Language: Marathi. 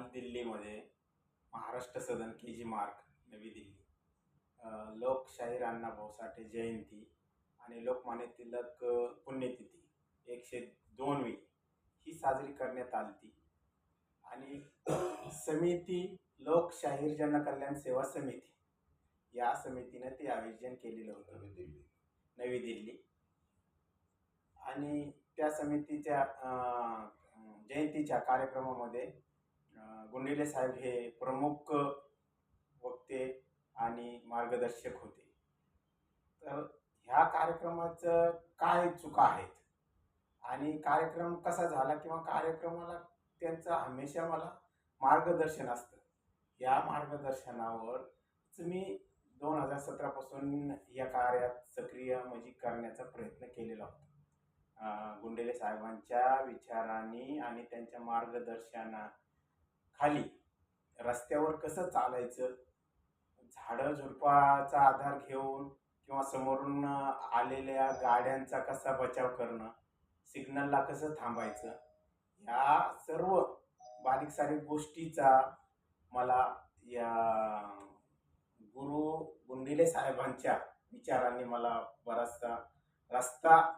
काल दिल्लीमध्ये महाराष्ट्र सदन के.जी. मार्ग, नवी दिल्ली, लोकशाहीर अण्णाभाऊ साठे जयंती आणि लोकमान्य टिळक पुण्यतिथी 102वी ही साजरी करण्यात आली. आणि समिती लोकशाहीर जनकल्याण सेवा समिती या समितीने ते आयोजन केलेलं होतं नवी दिल्ली. आणि त्या समितीच्या जयंतीच्या कार्यक्रमामध्ये गुंडिले साहेब हे प्रमुख वक्ते आणि मार्गदर्शक होते. तर ह्या कार्यक्रमाचं काय चुका आहेत आणि कार्यक्रम कसा झाला किंवा कार्यक्रमाला त्यांचं हमेशा मला मार्गदर्शन असतं. या मार्गदर्शनावरच मी 2017 पासून या कार्यात सक्रिय करण्याचा प्रयत्न केलेला होता. गुंडेले साहेबांच्या विचारांनी आणि त्यांच्या मार्गदर्शनाखाली रस्त्यावर कसं चालायचं, झाडं झुडपाचा आधार घेऊन किंवा समोरून आलेल्या गाड्यांचा कसा बचाव करणं, सिग्नलला कसं थांबायचं, या सर्व बारीक सारीक गोष्टीचा मला या गुरु गुंडिले साहेबांच्या विचारांनी मला बराचसा रस्ता